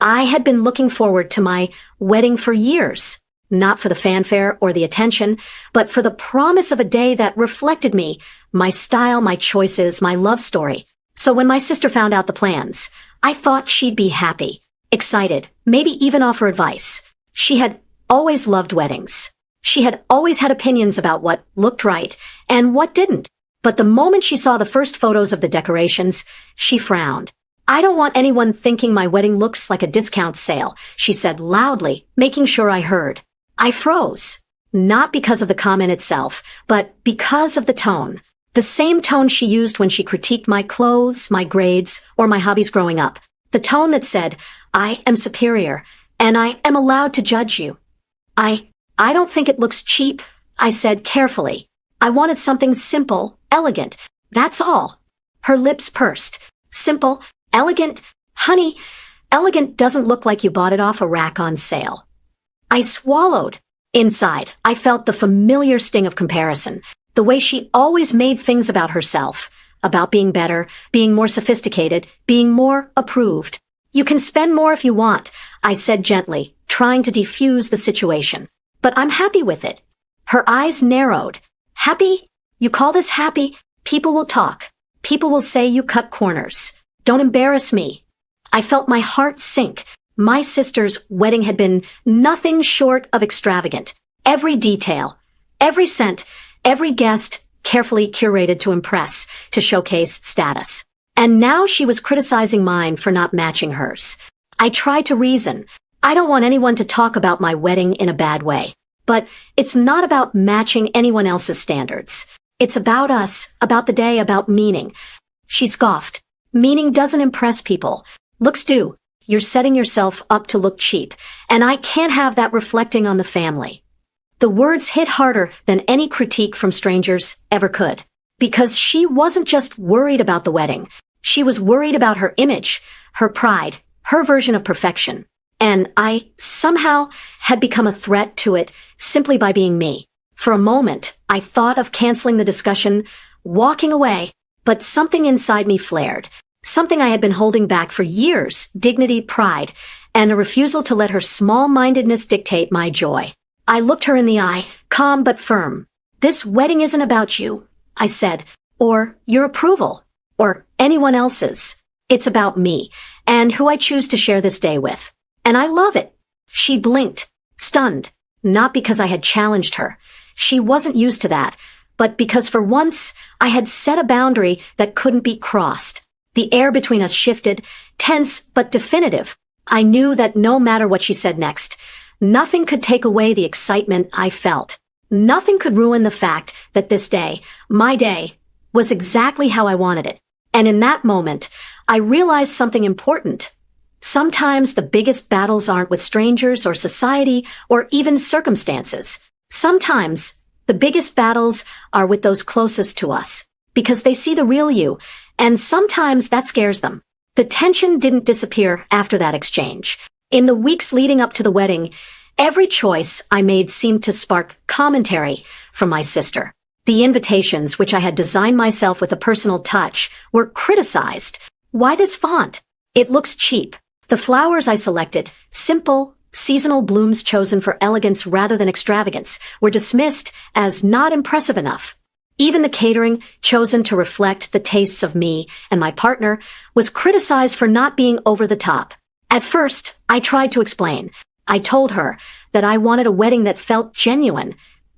I had been looking forward to my wedding for years, not for the fanfare or the attention, but for the promise of a day that reflected me, my style, my choices, my love story. So when my sister found out the plans, I thought she'd be happy, excited, maybe even offer advice. She had always loved weddings. She had always had opinions about what looked right and what didn't. But the moment she saw the first photos of the decorations, she frowned. "I don't want anyone thinking my wedding looks like a discount sale," she said loudly, making sure I heard. I froze. Not because of the comment itself, but because of the tone. The same tone she used when she critiqued my clothes, my grades, or my hobbies growing up. The tone that said, "I am superior, and I am allowed to judge you." I don't think it looks cheap," I said carefully. "I wanted something simple, elegant. That's all." Her lips pursed. "Simple, elegant? Honey, elegant doesn't look like you bought it off a rack on sale." I swallowed. Inside, I felt the familiar sting of comparison, the way she always made things about herself, about being better, being more sophisticated, being more approved. "You can spend more if you want," I said gently, trying to defuse the situation. "But I'm happy with it." Her eyes narrowed. "Happy? You call this happy? People will talk. People will say you cut corners. Don't embarrass me." I felt my heart sink. My sister's wedding had been nothing short of extravagant. Every detail, every cent, every guest carefully curated to impress, to showcase status. And now she was criticizing mine for not matching hers. I tried to reason. I don't want anyone to talk about my wedding in a bad way. But it's not about matching anyone else's standards. It's about us, about the day, about meaning. She scoffed. "Meaning doesn't impress people. Looks do. You're setting yourself up to look cheap, and I can't have that reflecting on the family." The words hit harder than any critique from strangers ever could. Because she wasn't just worried about the wedding. She was worried about her image, her pride, her version of perfection. And I, somehow, had become a threat to it simply by being me. For a moment, I thought of canceling the discussion, walking away, but something inside me flared. Something I had been holding back for years, dignity, pride, and a refusal to let her small-mindedness dictate my joy. I looked her in the eye, calm but firm. "This wedding isn't about you," I said, "or your approval, or anyone else's. It's about me, and who I choose to share this day with. And I love it." She blinked, stunned, not because I had challenged her. She wasn't used to that, but because for once I had set a boundary that couldn't be crossed. The air between us shifted, tense but definitive. I knew that no matter what she said next, nothing could take away the excitement I felt. Nothing could ruin the fact that this day, my day, was exactly how I wanted it. And in that moment, I realized something important. Sometimes the biggest battles aren't with strangers or society or even circumstances. Sometimes the biggest battles are with those closest to us, because they see the real you, and sometimes that scares them. The tension didn't disappear after that exchange. In the weeks leading up to the wedding, every choice I made seemed to spark commentary from my sister. The invitations, which I had designed myself with a personal touch, were criticized. "Why this font? It looks cheap." The flowers I selected, simple, seasonal blooms chosen for elegance rather than extravagance, were dismissed as not impressive enough. Even the catering, chosen to reflect the tastes of me and my partner, was criticized for not being over the top. At first, I tried to explain. I told her that I wanted a wedding that felt genuine,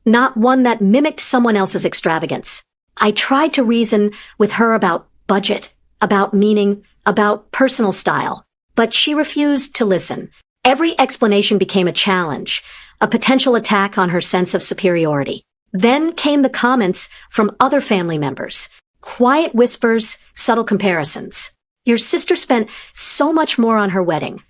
not one that mimicked someone else's extravagance. I tried to reason with her about budget, about meaning, about personal style. But she refused to listen. Every explanation became a challenge, a potential attack on her sense of superiority. Then came the comments from other family members. Quiet whispers, subtle comparisons. "Your sister spent so much more on her wedding.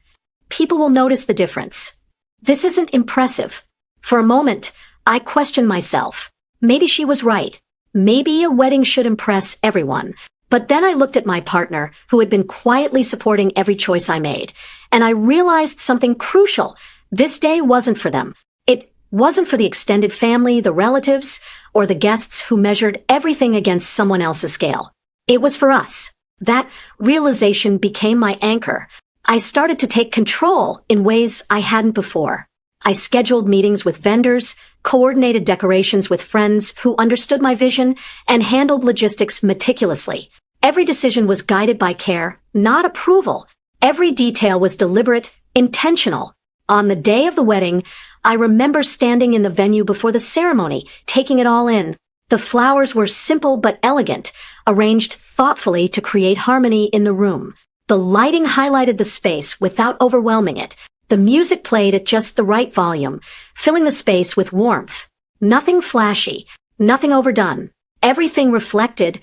People will notice the difference. This isn't impressive." For a moment, I questioned myself. Maybe she was right. Maybe a wedding should impress everyone. But then I looked at my partner, who had been quietly supporting every choice I made, and I realized something crucial. This day wasn't for them. It wasn't for the extended family, the relatives, or the guests who measured everything against someone else's scale. It was for us. That realization became my anchor. I started to take control in ways I hadn't before. I scheduled meetings with vendors, coordinated decorations with friends who understood my vision, and handled logistics meticulously. Every decision was guided by care, not approval. Every detail was deliberate, intentional. On the day of the wedding, I remember standing in the venue before the ceremony, taking it all in. The flowers were simple but elegant, arranged thoughtfully to create harmony in the room. The lighting highlighted the space without overwhelming it. The music played at just the right volume, filling the space with warmth. Nothing flashy, nothing overdone. Everything reflected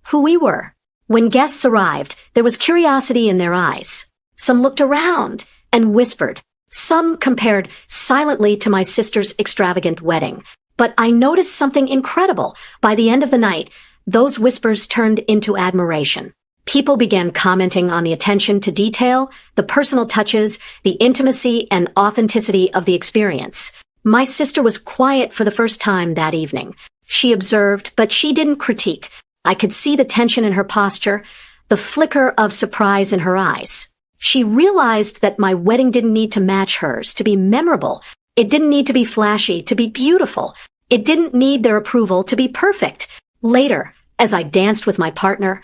who we were. When guests arrived, there was curiosity in their eyes. Some looked around and whispered. Some compared silently to my sister's extravagant wedding. But I noticed something incredible. By the end of the night, those whispers turned into admiration. People began commenting on the attention to detail, the personal touches, the intimacy and authenticity of the experience. My sister was quiet for the first time that evening. She observed, but she didn't critique. I could see the tension in her posture, the flicker of surprise in her eyes. She realized that my wedding didn't need to match hers to be memorable. It didn't need to be flashy to be beautiful. It didn't need their approval to be perfect. Later, as I danced with my partner,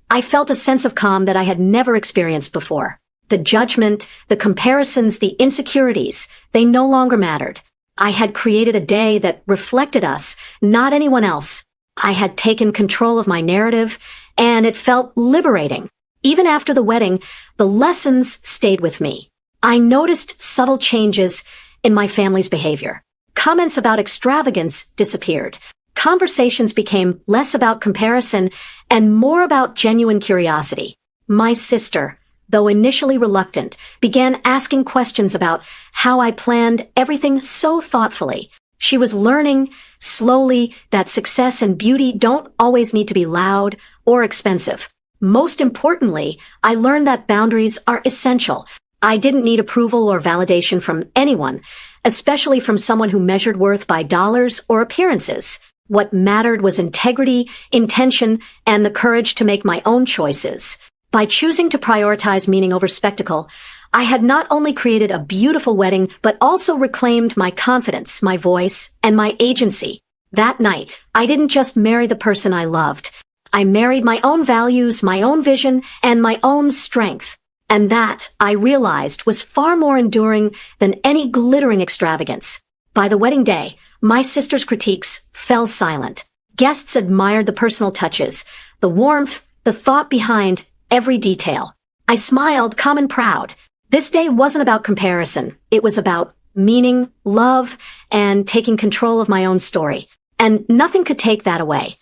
I felt a sense of calm that I had never experienced before. The judgment, the comparisons, the insecurities, they no longer mattered. I had created a day that reflected us, not anyone else. I had taken control of my narrative, and it felt liberating. Even after the wedding, the lessons stayed with me. I noticed subtle changes in my family's behavior. Comments about extravagance disappeared. Conversations became less about comparison and more about genuine curiosity. My sister, though initially reluctant, began asking questions about how I planned everything so thoughtfully. She was learning, slowly, that success and beauty don't always need to be loud or expensive. Most importantly, I learned that boundaries are essential. I didn't need approval or validation from anyone, especially from someone who measured worth by dollars or appearances. What mattered was integrity, intention, and the courage to make my own choices. By choosing to prioritize meaning over spectacle, I had not only created a beautiful wedding, but also reclaimed my confidence, my voice, and my agency. That night, I didn't just marry the person I loved. I married my own values, my own vision, and my own strength. And that, I realized, was far more enduring than any glittering extravagance. By the wedding day, my sister's critiques fell silent. Guests admired the personal touches, the warmth, the thought behind every detail. I smiled, calm and proud. This day wasn't about comparison. It was about meaning, love, and taking control of my own story. And nothing could take that away.